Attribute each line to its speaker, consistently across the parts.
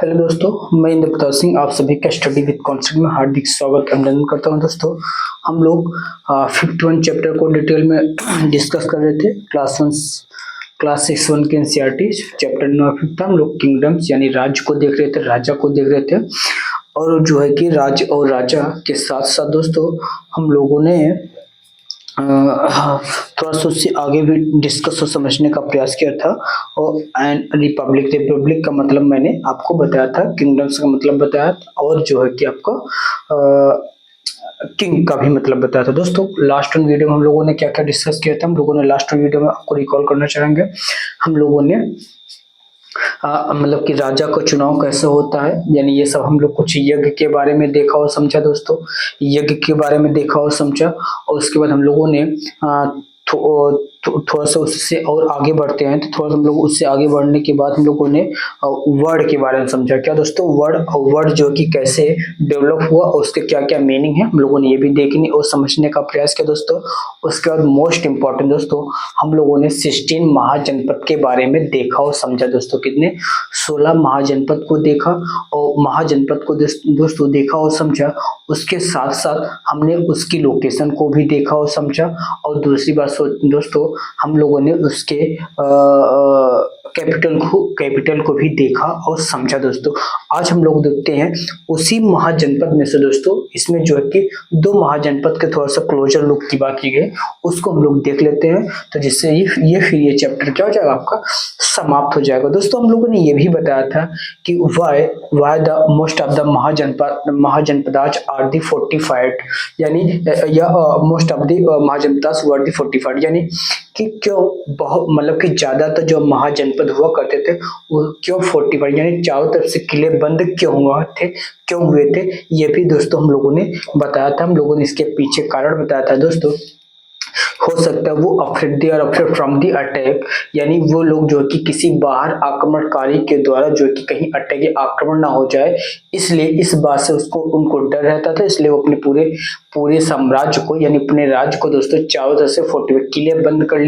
Speaker 1: Hello दोस्तों, मैं इंद्रप्रताप सिंह आप सभी का स्टडी विद कॉन्सेप्ट में हार्दिक स्वागत अभिनंदन करता हूं। दोस्तों, हम लोग 51 चैप्टर को डिटेल में डिस्कस कर रहे थे। क्लास 6 1 के एनसीईआरटी चैप्टर नंबर 5 हम लोग किंगडम्स यानी राज्य को देख रहे थे, राजा को देख रहे थे। और जो है कि राज्य और राजा के साथ साथ दोस्तों हम लोगों ने थोड़ा सा उससे आगे भी डिस्कस और समझने का प्रयास किया था। और एंड रिपब्लिक का मतलब मैंने आपको बताया था, किंगडम्स का मतलब बताया था, और जो है कि आपका किंग का भी मतलब बताया था। दोस्तों, लास्ट वन वीडियो में हम लोगों ने क्या क्या डिस्कस किया था, हम लोगों ने लास्ट वन वीडियो में आपको रिकॉल करना चाहेंगे। हम लोगों ने मतलब कि राजा का चुनाव कैसे होता है, यानी ये सब हम लोग कुछ यज्ञ के बारे में देखा और समझा। दोस्तों, यज्ञ के बारे में देखा और समझा, और उसके बाद हम लोगों ने थोड़ा सा उससे और आगे बढ़ते हैं। तो थोड़ा सा हम लोग उससे आगे बढ़ने के बाद हम लोगों ने वर्ड के बारे में समझा। क्या दोस्तों, वर्ड जो कि कैसे डेवलप हुआ और उसके क्या क्या मीनिंग है, हम लोगों ने ये भी देखने और समझने का प्रयास किया। दोस्तों, उसके बाद मोस्ट इंपॉर्टेंट दोस्तों, हम लोगों ने 16 महाजनपद के बारे में देखा और समझा। दोस्तों, कितने 16 महाजनपद को देखा और महाजनपद को दोस्तों देखा और समझा। उसके साथ साथ हमने उसकी लोकेशन को भी देखा और समझा। और दूसरी बात दोस्तों, हम लोगों ने उसके कैपिटल को भी देखा और समझा। दोस्तों, आज हम लोग देखते हैं उसी महाजनपद में से दोस्तों, इसमें जो है कि 2 महाजनपद के थोड़ा सा क्लोजर लुक की बात की गई, उसको हम लोग देख लेते हैं। तो जिससे ये चैप्टर क्या हो जाएगा, आपका समाप्त हो जाएगा। दोस्तों, हम लोगों ने ये भी बताया था कि why the most of the mahajanapadas are the fortified, यानी या most of the mahajanapadas were the fortified, यानी कि क्यों बहुत मतलब कि ज्यादातर जो महाजनपद हुआ करते थे वो क्यों फोर्टिफाइड, यानी चारों तरफ से किले बंद क्यों हुए थे, ये भी दोस्तों हम लोगों ने बताया था। हम लोगों ने इसके पीछे कारण बताया था। दोस्तों, हो सकता है वो अफ्रेड फ्रॉम दी अटैक, यानी वो लोग जो कि किसी बाहर आक्रमणकारी के द्वारा जो कि कहीं अटैक या आक्रमण ना हो जाए, इसलिए इस बात से उनको डर रहता था। इसलिए वो अपने पूरे साम्राज्य को यानी अपने राज्य को दोस्तों चारों तरफ से फोर्टिफाइड किले बंद कर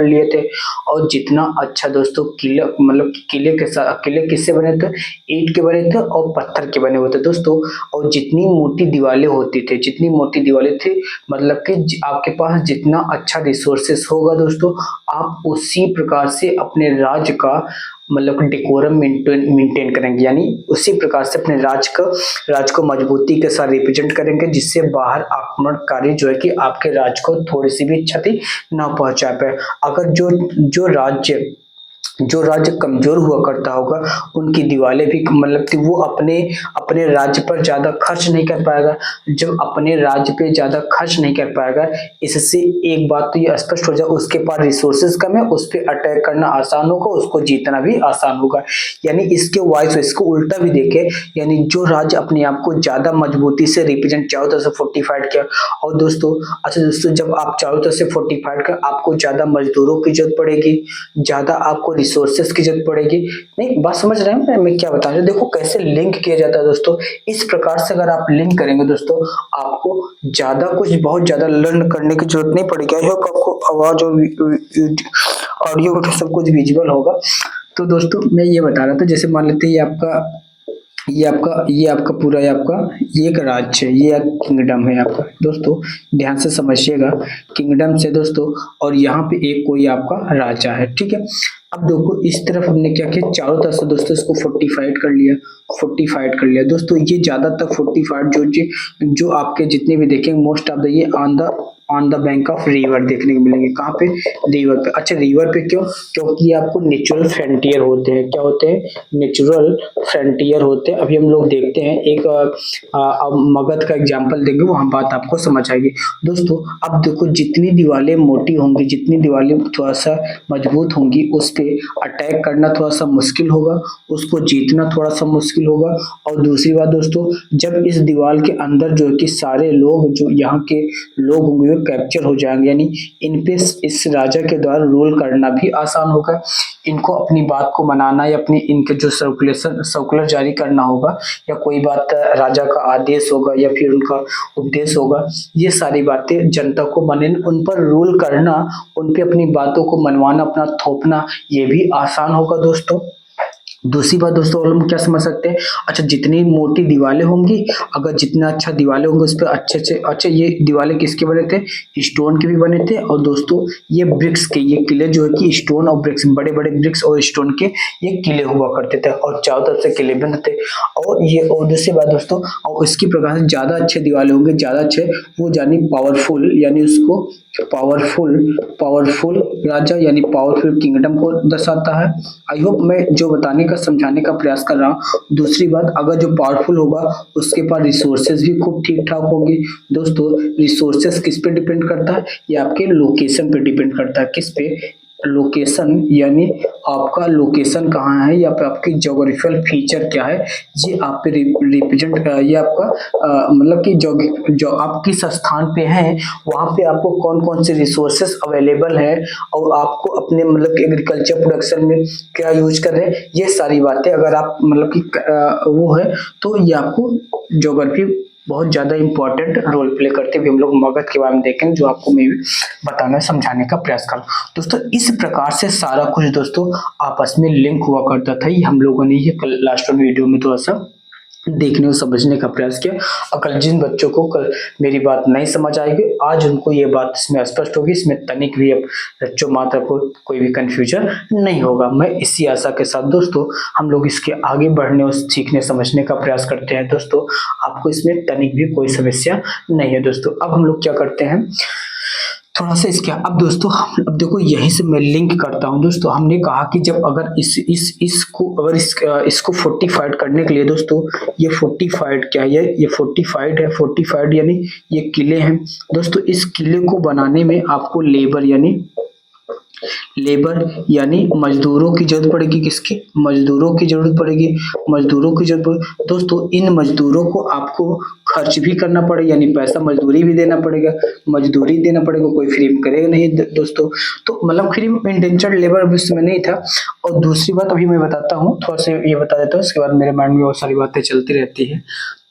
Speaker 1: लिए थे। और जितना अच्छा दोस्तों किले मतलब किले किससे बने थे, ईंट के बने थे और पत्थर के बने हुए थे दोस्तों। और जितनी मोटी दीवारें थी मतलब कि आपके पास जितना अच्छा रिसोर्सेस होगा दोस्तों, आप उसी प्रकार से अपने राज्य का मतलब डेकोरम मेंटेन करेंगे, यानी उसी प्रकार से अपने राज्य को मजबूती के साथ रिप्रेजेंट करेंगे, जिससे बाहर आक्रमणकारी जो है कि आपके राज्य को थोड़ी सी भी क्षति ना पहुंचा पाए। अगर जो राज्य कमजोर हुआ करता होगा, उनकी दीवारें भी मतलब कि वो अपने राज्य पर ज्यादा खर्च नहीं कर पाएगा। जब अपने राज्य पे ज्यादा खर्च नहीं कर पाएगा, इससे एक बात तो ये स्पष्ट हो जाए, उसके पास रिसोर्सेज कम है, उस पर अटैक करना आसान होगा, उसको जीतना भी आसान होगा। यानी इसके वाइस इसको उल्टा भी देखे, यानी जो राज्य अपने आप को ज्यादा मजबूती से रिप्रेजेंट चारों तरफ से फोर्टिफाइड किया। और दोस्तों जब आप चारों तरफ से फोर्टिफाइड कर, आपको ज्यादा मजदूरों की जरूरत पड़ेगी, ज्यादा आपको रिसोर्सेस की जरूरत पड़ेगी। नहीं, बात समझ रहे हैं मैं क्या बता रहा हूँ? देखो कैसे लिंक किया जाता है दोस्तों। इस प्रकार से अगर आप लिंक करेंगे दोस्तों, आपको बहुत ज्यादा लर्न करने की जरूरत नहीं पड़ेगी। आई होप आपको आवाज और ऑडियो सब कुछ विजुअल होगा। तो दोस्तों, मैं ये बता रहा था, जैसे मान लेते हैं ये आपका पूरा ये एक राज्य है, ये एक किंगडम है आपका। दोस्तों, ध्यान से समझिएगा, किंगडम से दोस्तों, और यहाँ पे एक कोई आपका राजा है, ठीक है। अब देखो इस तरफ हमने क्या किया, चारों तरफ से दोस्तों इसको फोर्टिफाइड कर लिया दोस्तों। ये ज्यादातर फोर्टिफाइड जो आपके जितने भी देखेंगे मोस्ट ऑफ द ये on the bank of river देखने को मिलेंगे। कहाँ पे, रिवर पे। अच्छा, रिवर पे क्यों? क्योंकि ये आपको नेचुरल फ्रंटियर होते हैं। क्या होते हैं? नेचुरल फ्रंटियर होते हैं। अभी हम लोग देखते हैं एक मगध का एग्जांपल देंगे, वहां बात आपको समझ आएगी। दोस्तों, अब देखो जितनी दीवारें मोटी होंगी, जितनी दीवारें थोड़ा सा मजबूत होंगी, उस पे अटैक करना थोड़ा सा मुश्किल होगा, उसको जीतना थोड़ा सा मुश्किल होगा। और दूसरी बात दोस्तों, जब इस दीवार के अंदर जो है कि सारे लोग जो यहाँ के लोग होंगे कैप्चर हो जाएंगे, यानी इन पे इस राजा के द्वारा रूल करना भी आसान होगा। इनको अपनी बात को मनाना या अपनी इनके जो सर्कुलर जारी करना होगा, या कोई बात राजा का आदेश होगा या फिर उनका उपदेश होगा, ये सारी बातें जनता को माने, उन पर रूल करना, उन पे अपनी बातों को मनवाना, अपना थोपना, ये भी आसान होगा दोस्तों। दूसरी बात दोस्तों और हम क्या समझ सकते हैं, अच्छा जितनी मोटी दीवारें होंगी, अगर जितना अच्छा दीवारें होंगे उस पर अच्छे ये दीवारें किसके बने थे, स्टोन के भी बने थे। और दोस्तों ये ब्रिक्स के ये किले जो है कि स्टोन और ब्रिक्स, बड़े बड़े ब्रिक्स और स्टोन के ये किले हुआ करते थे और चारों तरफ से किले बने थे। और ये और दूसरी बात दोस्तों, और इसकी प्रकार से ज्यादा अच्छे दीवारें होंगे, ज्यादा अच्छे वो यानी पावरफुल, यानी उसको पावरफुल पावरफुल राजा यानी पावरफुल किंगडम को दर्शाता है। आई होप मैं जो बताने का समझाने का प्रयास कर रहा हूँ। दूसरी बात, अगर जो पावरफुल होगा उसके पास रिसोर्सेज भी खूब ठीक ठाक होगी। दोस्तों रिसोर्सेज किस पे डिपेंड करता है, ये आपके लोकेशन पे डिपेंड करता है। किस पे, लोकेशन, यानी आपका लोकेशन कहाँ है या पे आपकी ज्योग्राफिकल फीचर क्या है, ये आप पे रिप्रेजेंट, ये आपका मतलब कि जो आप किस स्थान पे हैं वहाँ पे आपको कौन कौन से रिसोर्सेस अवेलेबल है और आपको अपने मतलब कि एग्रीकल्चर प्रोडक्शन में क्या यूज कर रहे हैं, ये सारी बातें अगर आप मतलब कि वो है तो ये आपको ज्योग्राफी बहुत ज्यादा इंपॉर्टेंट रोल प्ले करते हुए हम लोग मगध के बारे में देखेंगे, जो आपको मैं भी बताना समझाने का प्रयास कर दोस्तों। इस प्रकार से सारा कुछ दोस्तों आपस में लिंक हुआ करता था। ये हम लोगों ने ये लास्ट वीडियो में थोड़ा सा देखने और समझने का प्रयास किया। अगर जिन बच्चों को कल मेरी बात नहीं समझ आएगी, आज उनको ये बात इसमें स्पष्ट होगी, इसमें तनिक भी अब बच्चों मात्र को कोई भी कंफ्यूजन नहीं होगा। मैं इसी आशा के साथ दोस्तों हम लोग इसके आगे बढ़ने और सीखने समझने का प्रयास करते हैं। दोस्तों आपको इसमें तनिक भी कोई समस्या नहीं है। दोस्तों अब हम लोग क्या करते हैं, थोड़ा सा इसके अब दोस्तों अब देखो यहीं से मैं लिंक करता हूँ। दोस्तों हमने कहा कि जब अगर इसको अगर इसको फोर्टिफाइड करने के लिए दोस्तों, ये फोर्टिफाइड क्या है, ये फोर्टिफाइड है, फोर्टिफाइड यानी ये किले हैं। दोस्तों इस किले को बनाने में आपको लेबर यानी मजदूरों की जरूरत पड़ेगी। किसकी, मजदूरों की जरूरत पड़ेगी, मजदूरों की जरूरत पड़ेगी। दोस्तों इन मजदूरों को आपको खर्च भी करना पड़ेगा, यानी पैसा मजदूरी भी देना पड़ेगा, मजदूरी देना पड़ेगा, कोई फ्री में करेगा नहीं दोस्तों। तो मतलब फ्री में इंडेंचर्ड लेबर अभी उस समय नहीं था। और दूसरी बात अभी मैं बताता हूँ, थोड़ा सा ये बता देता हूँ, उसके बाद मेरे माइंड में बहुत सारी बातें चलती रहती है।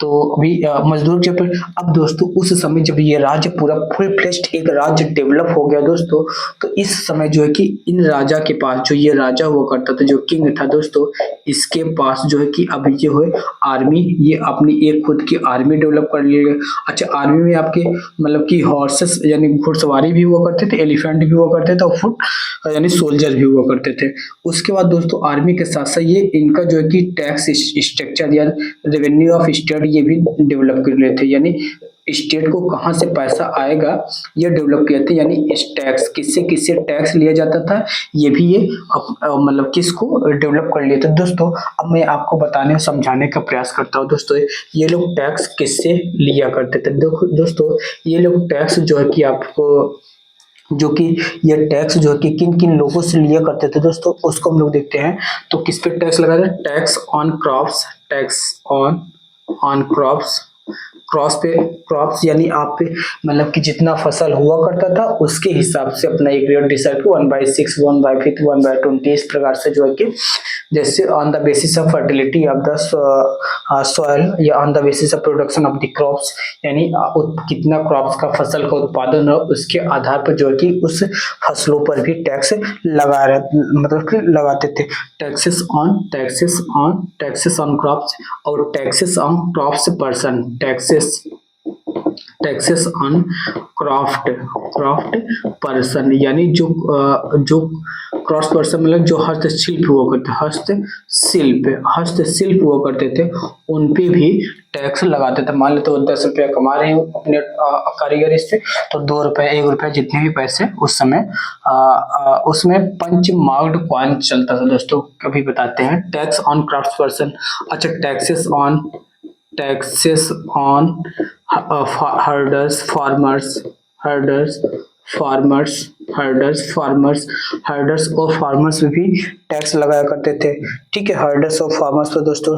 Speaker 1: तो अभी मजदूर जब, अब दोस्तों उस समय जब ये राज्य पूरा फुल फ्लेश्ड एक राज्य डेवलप हो गया दोस्तों, तो इस समय जो है कि इन राजा के पास, जो ये राजा हुआ करता था, जो किंग था दोस्तों, इसके पास जो है कि अब ये हो आर्मी, ये अपनी एक खुद की आर्मी डेवलप कर लिए। अच्छा आर्मी में आपके मतलब कि हॉर्सेस यानी घुड़सवारी भी हुआ करते थे, एलिफेंट भी हुआ करते थे और फुट यानी सोल्जर भी हुआ करते थे। उसके बाद दोस्तों आर्मी के साथ साथ ये इनका जो है कि टैक्स स्ट्रक्चर या रेवेन्यू ऑफ स्टेट ये भी डेवलप कर रहे थे, यानी स्टेट को कहाँ से पैसा आएगा ये डेवलप किए थे। यानी इस टैक्स किससे किससे टैक्स लिया जाता था, ये भी ये मतलब किसको डेवलप कर लिए थे। दोस्तों अब मैं आपको बताने और समझाने का प्रयास करता हूँ। दोस्तों ये लोग टैक्स किससे लिया करते थे, देखो दोस्तों ये लोग टैक्स जो है कि आपको जो कि ये टैक्स जो है कि किन किन लोगों से लिया करते थे दोस्तों, उसको हम लोग देखते हैं। तो किस पे टैक्स लगाते हैं, tax on crops, tax on crops, crops यानी आप पे मतलब कि जितना फसल हुआ करता था उसके हिसाब से अपना एक रेट डिसाइड 1/6, 1/5, 1/20 इस प्रकार से जो है कि जैसे on the basis of fertility of the soil या on the basis of production of the crops, यानी कितना क्रॉप्स का फसल का उत्पादन हो उसके आधार पर जो है कि उस फसलों पर भी टैक्स मतलब कि लगाते थे। टैक्सेस ऑन क्रॉप्स और taxes on crops person, taxes on craft person, यानी जो क्रॉस पर्सन मतलब जो हस्तशिल्प हुआ करते, हस्तशिल्प हुआ करते थे उन पे भी टैक्स लगाते थे। मान लो तो 10 रुपया कमा रहे हो अपने कारीगरी से, तो 2 रुपए 1 रुपया जितने भी पैसे उस समय उसमें पंच मार्क्ड कॉइन चलता था दोस्तों, कभी बताते हैं टैक्स ऑन क्राफ्ट पर्सन। अच्छा टैक्सेस ऑन हर्डर्स और फार्मर्स में भी टैक्स लगाया करते थे। ठीक है, हर्डर्स और फार्मर्स पर दोस्तों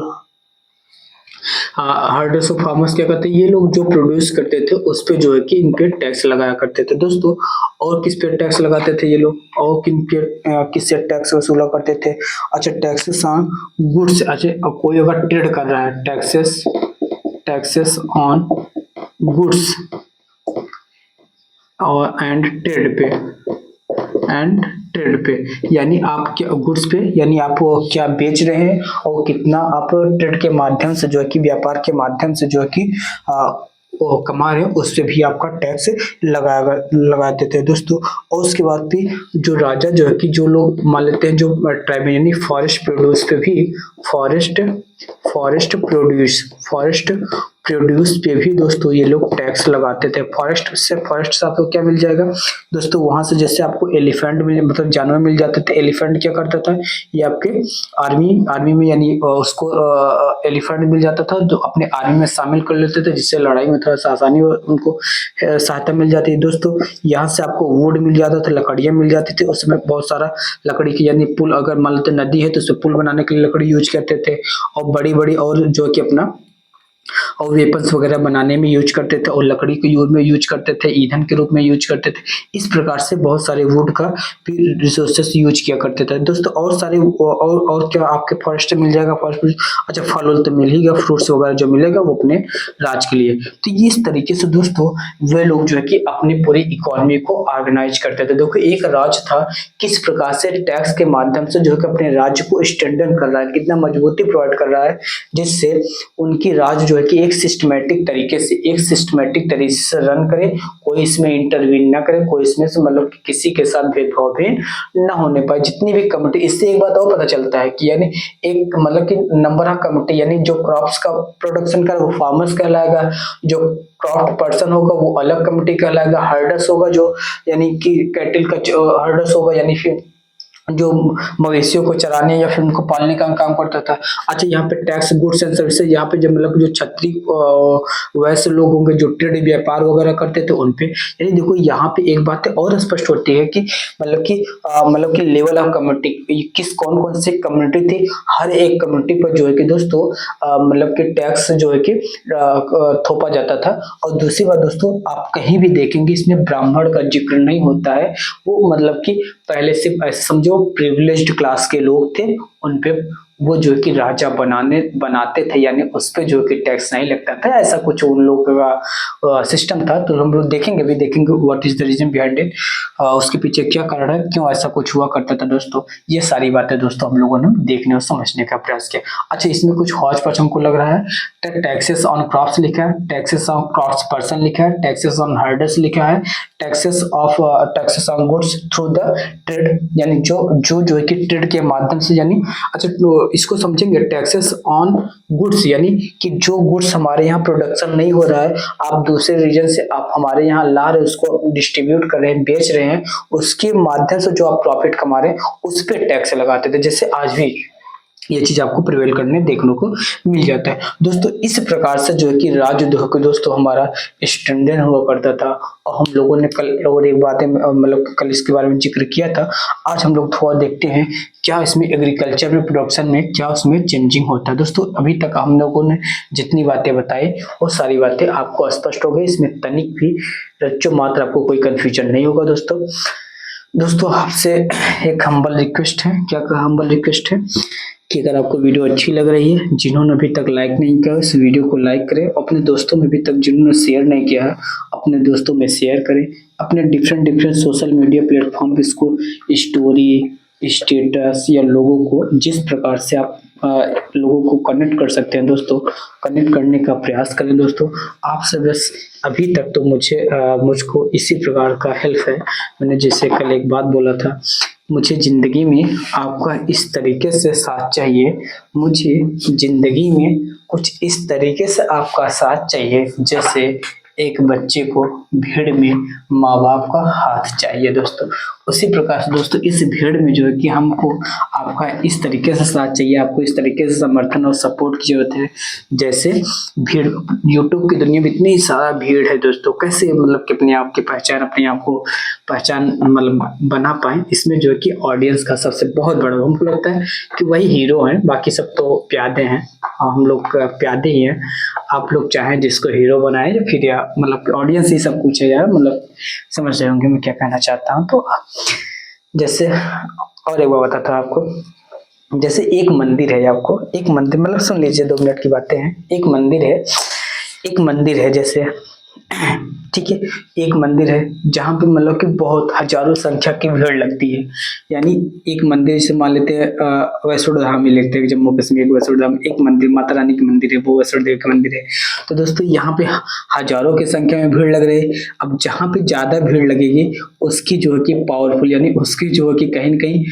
Speaker 1: हर्डर्स और फार्मर्स क्या करते हैं, ये लोग जो प्रोड्यूस करते थे उस पे जो है कि इन पे टैक्स लगाया करते थे दोस्तों। और किस पे टैक्स लगाते थे ये लोग, और किससे टैक्स वसूला करते थे। अच्छा टैक्सेस ऑन गुड्स, अच्छा अब कोई अगर ट्रेड कर रहा है, टैक्सेस ऑन गुड्स और एंड ट्रेड पे, यानी आप क्या गुड्स पे, यानी आप वो क्या बेच रहे हैं और कितना आप ट्रेड के माध्यम से जो है कि व्यापार के माध्यम से जो है कि वो कमा रहे हैं, उस पे भी आपका टैक्स लगा देते हैं दोस्तों। और उसके बाद भी जो राजा जो है कि जो लोग मान लेते हैं जो ट्राइब यानी फॉरेस्ट प्रोड्यूस पे भी फॉरेस्ट फॉरेस्ट प्रोड्यूस पे भी दोस्तों ये लोग टैक्स लगाते थे। फॉरेस्ट से आपको क्या मिल जाएगा दोस्तों, वहां से जैसे आपको एलिफेंट मिल मतलब जानवर मिल जाते थे। एलिफेंट क्या करता था, ये आपके आर्मी में यानी उसको एलिफेंट मिल जाता था जो अपने आर्मी में शामिल कर लेते थे, जिससे लड़ाई में थोड़ा सा आसानी उनको सहायता मिल जाती है दोस्तों। यहाँ से आपको वुड मिल जाता था, लकड़ियां मिल जाती थी। उसमें बहुत सारा लकड़ी की यानी पुल, अगर मान लेते नदी है तो उससे पुल बनाने के लिए लकड़ी यूज करते थे, और बड़ी बड़ी और जो कि अपना और वेपन्स वगैरह बनाने में यूज करते थे, और लकड़ी के यूज में यूज करते थे, ईंधन के रूप में यूज करते थे। इस प्रकार से बहुत सारे वुड का भी रिसोर्सेस यूज किया करते थे दोस्तों। और सारे और क्या आपके फॉरेस्ट मिल जाएगा, फॉरेस्ट अच्छा फल तो मिल ही गया, फ्रूट्स वगैरह जो मिलेगा वो अपने राज के लिए। तो ये इस तरीके से दोस्तों वे लोग जो है कि अपनी पूरी इकोनॉमी को ऑर्गेनाइज करते थे। देखो एक राज था किस प्रकार से टैक्स के माध्यम से जो है कि अपने राज्य को स्ट्रेंथन कर रहा है, कितना मजबूती प्रोवाइड कर रहा है, जिससे उनकी राज जो है कि एक सिस्टमेटिक तरीके से रन करे, कोई इसमें इंटरवीन ना करे, कोई इसमें से मतलब किसी के साथ भेदभाव भी ना होने पाए। जितनी भी कमिटी, इससे एक बात और पता चलता है कि यानी एक मतलब कि नंबर ऑफ कमिटी, यानी जो क्रॉप्स का प्रोडक्शन कर वो फार्मर्स कहलाएगा, जो क्रॉप पर्सन होगा वो अलग कमिटी कहलाएगा, हर्डर्स होगा जो यानी कि कैटल का हर्डर्स होगा, यानी फिर जो मवेशियों को चराने या फिर उनको पालने का काम करता था। अच्छा यहाँ पे टैक्स गुड्स एंड सर्विसेज, यहाँ पे जब मतलब जो छत्री वैसे लोग होंगे जो ट्रेड व्यापार वगैरह करते थे उन पे, यानी देखो यहाँ पे एक बात और स्पष्ट होती है कि मतलब कि लेवल ऑफ कम्युनिटी, किस कौन कौन सी कम्युनिटी थी, हर एक कम्युनिटी पर जो है कि दोस्तों मतलब कि टैक्स जो है कि थोपा जाता था। और दूसरी बात दोस्तों आप कहीं भी देखेंगे इसमें ब्राह्मण का जिक्र नहीं होता है। वो मतलब कि पहले से ऐसे समझो प्रिविलेज्ड क्लास के लोग थे, उन पे वो जो कि राजा बनाते थे, यानी उस पे जो कि टैक्स नहीं लगता था। ऐसा कुछ उन लोगों का सिस्टम था। तो हम लोग देखेंगे what is the reason behind it, उसके पीछे क्या कारण है, क्यों ऐसा कुछ हुआ करता था दोस्तों। ये सारी बातें दोस्तों हम लोगों ने देखने और समझने का प्रयास किया। अच्छा इसमें कुछ हौच पौच हमको लग रहा है। टैक्सेस ऑन क्रॉप्स लिखा है, टैक्सेस ऑन क्रॉप्स पर्सन लिखा है, टैक्सेस ऑन हर्डर्स लिखा है, taxes on goods through the trade, यानी जो है कि ट्रेड के माध्यम से, यानी अच्छा तो इसको समझेंगे। टैक्सेस ऑन गुड्स यानी कि जो गुड्स हमारे यहाँ प्रोडक्शन नहीं हो रहा है, आप दूसरे रीजन से आप हमारे यहाँ ला रहे हैं, उसको डिस्ट्रीब्यूट कर रहे हैं, बेच रहे हैं, उसके माध्यम से जो आप प्रॉफिट कमा रहे हैं उस पर टैक्स लगाते थे। जैसे आज भी ये चीज आपको प्रिवेल करने देखने को मिल जाता है दोस्तों। इस प्रकार से जो है कि राज्य दोस्तों हमारा स्टैंडर्ड हुआ करता था। और हम लोगों ने कल और एक बात मतलब कल इसके बारे में जिक्र किया था। आज हम लोग थोड़ा देखते हैं क्या इसमें एग्रीकल्चर में प्रोडक्शन में क्या उसमें चेंजिंग होता है दोस्तों। अभी तक हम लोगों ने जितनी बातें बताई वो सारी बातें आपको स्पष्ट हो गई, इसमें तनिक भी रच्चो मात्र आपको कोई कंफ्यूजन नहीं होगा दोस्तों आपसे एक हम्बल रिक्वेस्ट है। क्या हम्बल रिक्वेस्ट है कि अगर आपको वीडियो अच्छी लग रही है, जिन्होंने अभी तक लाइक नहीं किया इस वीडियो को लाइक करें, अपने दोस्तों में अभी तक जिन्होंने शेयर नहीं किया है अपने दोस्तों में शेयर करें, अपने डिफरेंट सोशल मीडिया प्लेटफॉर्म पे इसको स्टोरी, स्टेटस या लोगों को जिस प्रकार से आप लोगों को कनेक्ट कर सकते हैं दोस्तों, कनेक्ट करने का प्रयास करें दोस्तों। आपसे बस अभी तक तो मुझको इसी प्रकार का हेल्प है। मैंने जैसे कल एक बात बोला था, मुझे जिंदगी में आपका इस तरीके से साथ चाहिए, मुझे जिंदगी में कुछ इस तरीके से आपका साथ चाहिए जैसे एक बच्चे को भीड़ में माँ बाप का हाथ चाहिए दोस्तों। उसी प्रकार से दोस्तों इस भीड़ में जो है कि हमको आपका इस तरीके से साथ चाहिए, आपको इस तरीके से समर्थन और सपोर्ट की जरूरत है। जैसे भीड़ यूट्यूब की दुनिया में इतनी सारा भीड़ है दोस्तों, कैसे मतलब कि अपने आप की पहचान, अपने आप को पहचान मतलब बना पाए, इसमें जो है कि ऑडियंस का सबसे बहुत बड़ा हमको लगता है कि वही हीरो है, बाकी सब तो प्यादे हैं। हम लोग प्यादे ही हैं। आप लोग चाहें जिसको हीरो बनाए फिर या मतलब ऑडियंस ही सब कुछ है यार, मतलब समझ रहे होंगे मैं क्या कहना चाहता हूँ। तो जैसे और एक बार बताता हूँ आपको, जैसे एक मंदिर है, आपको एक मंदिर मतलब सुन लीजिए 2 मिनट की बातें हैं। एक मंदिर है जैसे ठीक है, एक मंदिर है जहाँ पे मतलब कि बहुत हजारों संख्या की भीड़ लगती है। यानी एक मंदिर जैसे मान लेते हैं वैष्णो धाम ही लेते हैं, जम्मू कश्मीर के वैष्णो धाम एक मंदिर माता रानी की मंदिर है, वो वैष्णो देवी का मंदिर है। तो दोस्तों यहाँ पे हजारों की संख्या में भीड़ लग रही है। अब जहाँ पे ज्यादा भीड़ लगेगी उसकी जो है कि पावरफुल, यानी उसकी जो है कि कहीं न कहीं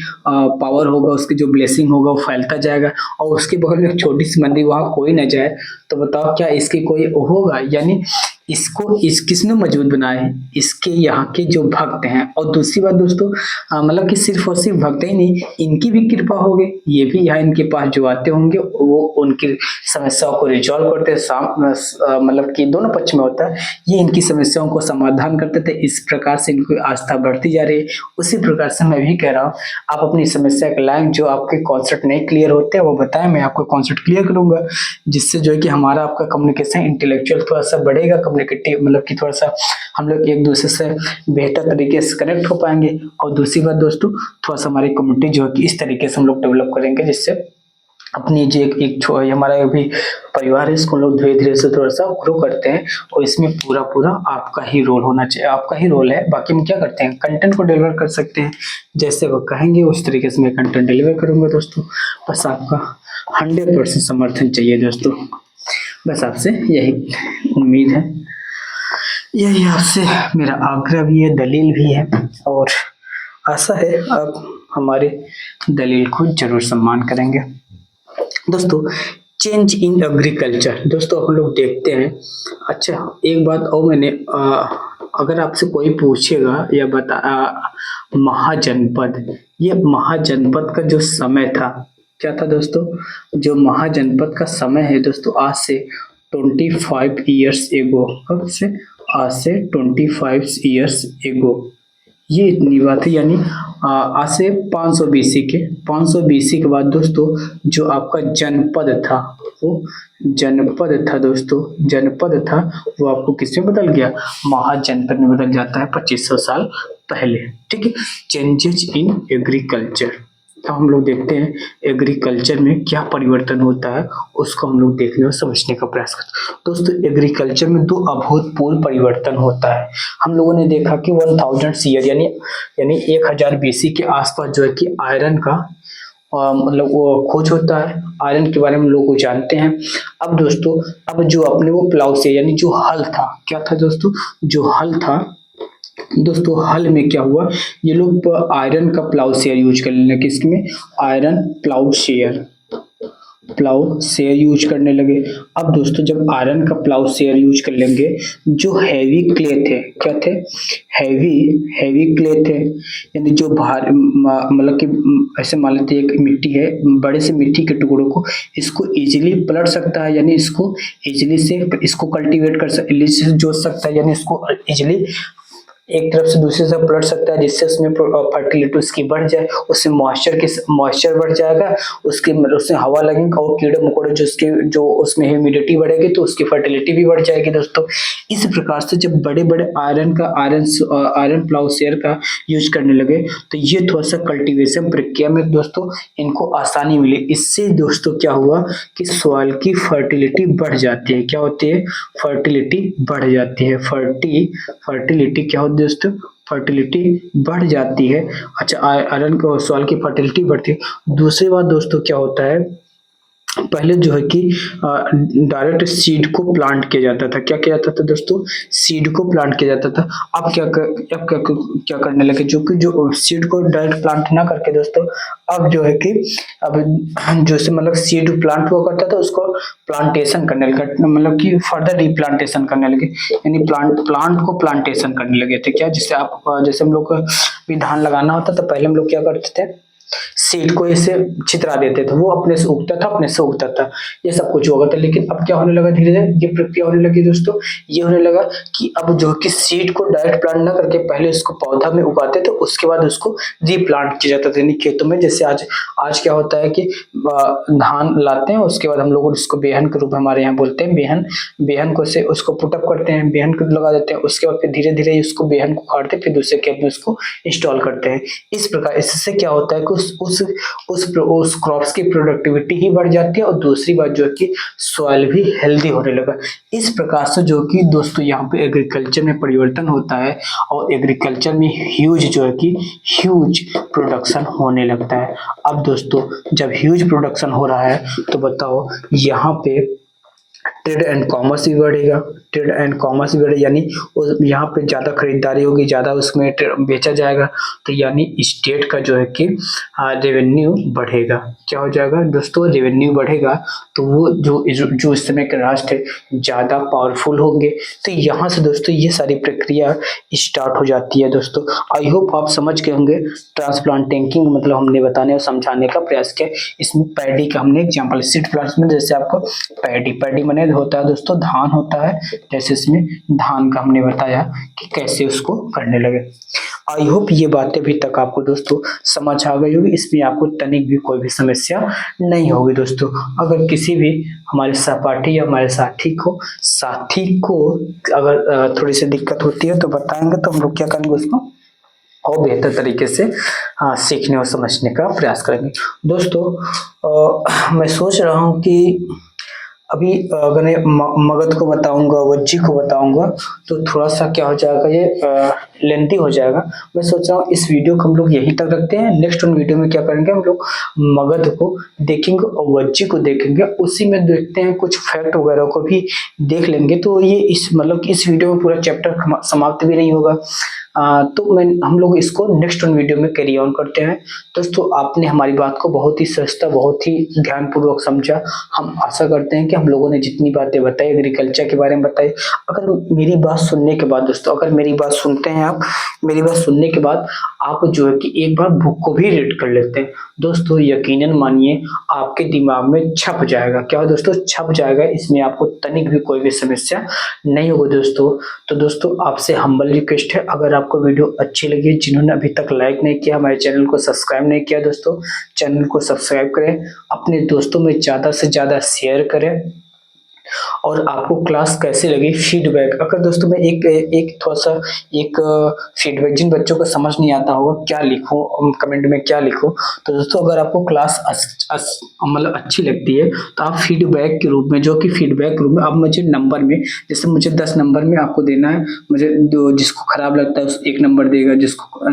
Speaker 1: पावर होगा, उसकी जो ब्लेसिंग होगा वो फैलता जाएगा। और उसके बगल में एक छोटी सी मंदिर, वहां कोई न जाए तो बताओ क्या इसकी कोई होगा? यानी इसको इस किसने मजबूत बनाया है? इसके यहाँ के जो भक्त हैं। और दूसरी बात दोस्तों, मतलब कि सिर्फ और सिर्फ भक्त ही नहीं, इनकी भी कृपा होगी। ये भी यहाँ इनके पास जो आते होंगे वो उनकी समस्याओं को रिजॉल्व करते हैं। मतलब कि दोनों पक्ष में होता है, ये इनकी समस्याओं को समाधान करते थे। इस प्रकार से इनकी आस्था बढ़ती जा रही है। उसी प्रकार से मैं भी कह रहा हूँ, आप अपनी समस्या के लायक जो आपके कॉन्सेप्ट नहीं क्लियर होते हैं वो बताएं, मैं आपको कॉन्सेप्ट क्लियर करूंगा, जिससे जो है कि हमारा आपका कम्युनिकेशन इंटेलेक्चुअल थोड़ा सा बढ़ेगा, कम्युनिकेटिव मतलब कि थोड़ा सा हम लोग एक दूसरे से बेहतर तरीके से कनेक्ट हो पाएंगे। और दूसरी बात दोस्तों, थोड़ा सा हमारी कम्युनिटी जो है कि इस तरीके से हम लोग डेवलप करेंगे, जिससे अपनी जो एक हमारा भी परिवार है इसको लोग धीरे धीरे से थोड़ा सा ग्रो करते हैं। और इसमें पूरा पूरा आपका ही रोल होना चाहिए, आपका ही रोल है। बाकी हम क्या करते हैं, कंटेंट को डिलीवर कर सकते हैं, जैसे वो कहेंगे उस तरीके से मैं कंटेंट डिलीवर करूंगा दोस्तों। बस आपका 100% समर्थन चाहिए दोस्तों, बस आपसे यही उम्मीद है, यही आपसे मेरा आग्रह भी है, दलील भी है। और आशा है आप हमारे दलील को जरूर सम्मान करेंगे दोस्तों। चेंज इन एग्रीकल्चर दोस्तों हम लोग देखते हैं। अच्छा एक बात और मैंने अगर आपसे कोई पूछेगा या महाजनपद, ये महाजनपद का जो समय था क्या था दोस्तों? जो महाजनपद का समय है दोस्तों, आज से 25 ईयर्स एगो, कब से? आज से 25 ईयर्स एगो, ये इतनी बात है। यानी आज से 500 बीसी के 500 बीसी के बाद दोस्तों जो आपका जनपद था, वो जनपद था दोस्तों, जनपद था वो आपको किसमें बदल गया? महाजनपद में बदल जाता है 2500 साल पहले। ठीक है, चेंजेस इन एग्रीकल्चर। तो हम लोग देखते हैं एग्रीकल्चर में क्या परिवर्तन होता है, उसको हम लोग देखने और समझने का प्रयास करते हैं दोस्तों। एग्रीकल्चर में दो अभूतपूर्व परिवर्तन होता है। हम लोगों ने देखा कि 1000 ईयर यानी 1000 बीसी के आसपास जो है कि आयरन का मतलब वो खोज होता है, आयरन के बारे में लोग जानते हैं। अब दोस्तों अब जो अपने वो प्लाउ से यानी जो हल था, क्या था दोस्तों? जो हल था दोस्तों, हल में क्या हुआ, ये लोग आयरन का प्लाउ शेयर यूज करने लगे। किसमें? आयरन प्लाउ शेयर यूज करने लगे। अब दोस्तों जब आयरन का प्लाउ शेयर यूज कर लेंगे, जो हैवी क्ले थे, क्या थे? हैवी क्ले थे, यानी जो भारी मतलब कि ऐसे मान लेते एक मिट्टी है, बड़े से मिट्टी के टुकड़ों को इसको इजीली पलट सकता है, यानी इसको इजीली से इसको कल्टीवेट कर सकता, इजीली से जोत सकता है, यानी इसको इजीली एक तरफ से दूसरी तरफ पलट सकता है, जिससे उसमें फर्टिलिटी उसकी बढ़ जाए, उससे मॉइस्चर बढ़ जाएगा, उससे हवा लगेगी और कीड़े मकोड़े जो उसमें ह्यूमिडिटी बढ़ेगी तो उसकी फर्टिलिटी भी बढ़ जाएगी दोस्तों। इस प्रकार से जब बड़े बड़े आयरन प्लाउ शेयर का यूज करने लगे तो ये थोड़ा सा कल्टीवेशन प्रक्रिया में दोस्तों इनको आसानी मिली। इससे दोस्तों क्या हुआ कि सॉइल की फर्टिलिटी बढ़ जाती है। क्या होती है? फर्टिलिटी बढ़ जाती है। फर्टिलिटी क्या होती है दोस्तों? फर्टिलिटी बढ़ जाती है। अच्छा, आयरन को सॉइल की फर्टिलिटी बढ़ती है। दूसरी बात दोस्तों क्या होता है, पहले जो है कि डायरेक्ट सीड को प्लांट किया जाता था। क्या किया जाता था दोस्तों? सीड को प्लांट किया जाता था। अब क्या करने लगे, जो सीड को डायरेक्ट प्लांट ना करके दोस्तों अब जो है कि अब जो से मतलब सीड प्लांट हुआ करता था उसको प्लांटेशन करने लगे, मतलब कि फर्दर रिप्लांटेशन करने लगे, यानी प्लांट को प्लांटेशन करने लगे थे। क्या? जैसे हम लोग को भी धान लगाना होता तो पहले हम लोग क्या करते थे, सीड को ऐसे छितरा देते थे, वो अपने से उगता था, ये सब कुछ होगा था। लेकिन अब क्या होने लगा, धीरे धीरे ये प्रक्रिया होने लगी दोस्तों, ये होने लगा कि अब जो कि सीड को डायरेक्ट प्लांट ना करके पहले इसको पौधा में उगाते थे, उसके बाद उसको रीप्लांट किया जाता था यानी खेतों में। जैसे आज क्या होता है कि धान लाते हैं, उसके बाद हम लोग उसको बेहन के रूप में हमारे यहाँ बोलते हैं, बेहन को से उसको पुटअप करते हैं, बेहन को लगा देते हैं, उसके बाद फिर धीरे धीरे उसको बेहन को काटते फिर दूसरे खेत में उसको इंस्टॉल करते हैं। इस प्रकार इससे क्या होता है कि उस क्रॉप्स की प्रोडक्टिविटी ही बढ़ जाती है और दूसरी बात जो है कि सॉइल भी हेल्दी होने लगा। इस प्रकार से जो कि दोस्तों यहाँ पे एग्रीकल्चर में परिवर्तन होता है और एग्रीकल्चर में ह्यूज प्रोडक्शन होने लगता है। अब दोस्तों जब ह्यूज प्रोडक्शन हो रहा है तो बताओ यहाँ पे ट्रेड एंड कॉमर्स भी बढ़ेगा। ट्रेड एंड कॉमर्स भी बढ़ेगा यानी यहाँ पे ज़्यादा खरीदारी होगी, ज़्यादा उसमें बेचा जाएगा, तो यानी स्टेट का जो है कि रेवेन्यू बढ़ेगा। क्या हो जाएगा दोस्तों? रेवेन्यू बढ़ेगा तो वो जो इस समय के राष्ट्र है ज़्यादा पावरफुल होंगे। तो यहाँ से दोस्तों ये सारी प्रक्रिया स्टार्ट हो जाती है। दोस्तों आई होप आप समझ गए होंगे। ट्रांसप्लांटिंग मतलब हमने बताने और समझाने का प्रयास किया। इसमें पैडी का हमने एग्जाम्पल, सीड प्लांट्स में जैसे आपको पैडी मने होता है दोस्तों धान होता है, जैसे इसमें धान का हमने बताया कि कैसे उसको करने लगे। आई होप ये बातें अभी तक आपको दोस्तों समझ आ गई होगी, इसमें आपको तनिक भी कोई भी समस्या नहीं होगी। दोस्तों अगर किसी भी हमारे सहपाठी या हमारे साथी को अगर थोड़ी सी दिक्कत होती है तो बताएंगे, तो हम लोग क्या करेंगे उसको और बेहतर तरीके से सीखने और समझने का प्रयास करेंगे। दोस्तों मैं सोच रहा हूँ कि अभी अगर मैं मगध को बताऊंगा, वज्जी को बताऊंगा तो थोड़ा सा क्या हो जाएगा, ये लेंथी हो जाएगा। मैं सोच रहा हूँ इस वीडियो को हम लोग यहीं तक रखते हैं। नेक्स्ट वीडियो में क्या करेंगे, हम लोग मगध को देखेंगे और वज्जी को देखेंगे, उसी में देखते हैं कुछ फैक्ट वगैरह को भी देख लेंगे। तो ये इस वीडियो में पूरा चैप्टर समाप्त भी नहीं होगा। तो हम लोग इसको नेक्स्ट वीडियो में कैरी ऑन करते हैं। दोस्तों आपने हमारी बात को बहुत ही सस्ता, बहुत ही ध्यानपूर्वक समझा। हम आशा करते हैं कि हम लोगों ने जितनी बातें बताई एग्रीकल्चर के बारे में बताई, अगर मेरी बात सुनने के बाद दोस्तों, अगर मेरी बात सुनते हैं आप, मेरी बात सुनने के बाद आप जो है कि एक बार बुक को भी रीड कर लेते हैं दोस्तों, यकीनन मानिए आपके दिमाग में छप जाएगा। क्या हो दोस्तों? छप जाएगा। इसमें आपको तनिक भी कोई भी समस्या नहीं होगी दोस्तों। तो दोस्तों आपसे हम्बल रिक्वेस्ट है, अगर आपको वीडियो अच्छी लगी, जिन्होंने अभी तक लाइक नहीं किया, हमारे चैनल को सब्सक्राइब नहीं किया दोस्तों, चैनल को सब्सक्राइब करें, अपने दोस्तों में ज़्यादा से ज़्यादा शेयर करें। और आपको क्लास कैसी लगी फीडबैक, अगर दोस्तों मैं एक थोड़ा सा एक फीडबैक, जिन बच्चों को समझ नहीं आता होगा क्या लिखूं कमेंट में, क्या लिखूं, तो दोस्तों अगर आपको क्लास मतलब अच्छी लगती है तो आप फीडबैक के रूप में, जो कि फीडबैक के रूप में आप मुझे नंबर में, जैसे मुझे 10 नंबर में आपको देना है, मुझे जिसको खराब लगता है उस 1 नंबर देगा, जिसको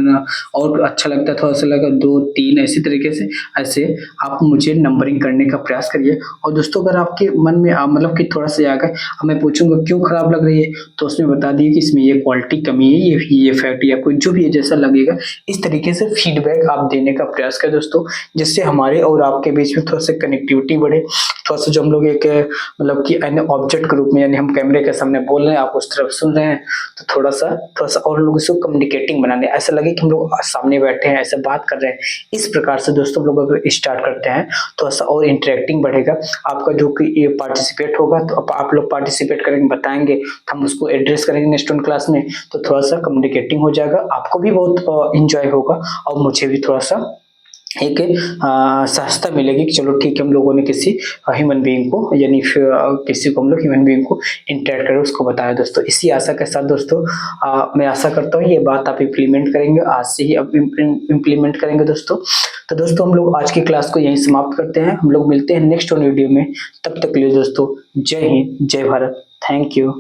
Speaker 1: और अच्छा लगता है थोड़ा सा लगा 2 3, ऐसी तरीके से ऐसे आप मुझे नंबरिंग करने का प्रयास करिए। और दोस्तों अगर आपके मन में मतलब कि थोड़ा सा आगे मैं पूछूंगा क्यों खराब लग रही है, तो उसमें बता दिए कि इसमें ये क्वालिटी कमी है, ये फैक्ट या कोई जो भी है जैसा लगेगा, इस तरीके से फीडबैक आप देने का प्रयास करें दोस्तों, जिससे हमारे और आपके बीच में थोड़ा सा कनेक्टिविटी बढ़े। थोड़ा सा जो हम लोग एक मतलब कि ऑब्जेक्ट के रूप में, यानी हम कैमरे के सामने बोल रहे हैं, आप उस तरफ सुन रहे हैं, तो थोड़ा सा और लोग इसको कम्युनिकेटिंग बनाने, ऐसा लगे कि हम लोग सामने बैठे हैं, ऐसे बात कर रहे हैं। इस प्रकार से दोस्तों लोग अगर स्टार्ट करते हैं थोड़ा सा और इंटरेक्टिंग बढ़ेगा। आपका जो कि ये पार्टिसिपेट होगा तो आप लोग पार्टिसिपेट करेंगे, बताएंगे, हम उसको एड्रेस करेंगे नेक्स्ट क्लास में, तो थोड़ा सा कम्युनिकेटिंग हो जाएगा, आपको भी बहुत इंजॉय होगा और मुझे भी थोड़ा सा एक सहजता मिलेगी कि चलो ठीक है, हम लोगों ने किसी ह्यूमन बीइंग को, यानी किसी को हम लोग ह्यूमन बीइंग को इंटरेक्ट करें, उसको बताया दोस्तों। इसी आशा के साथ दोस्तों मैं आशा करता हूँ ये बात आप इम्प्लीमेंट करेंगे, आज से ही अब इम्प्लीमेंट करेंगे दोस्तों। तो दोस्तों हम लोग आज की क्लास को यहीं समाप्त करते हैं, हम लोग मिलते हैं नेक्स्ट वीडियो में। तब तक के लिए दोस्तों जय हिंद, जय भारत, थैंक यू।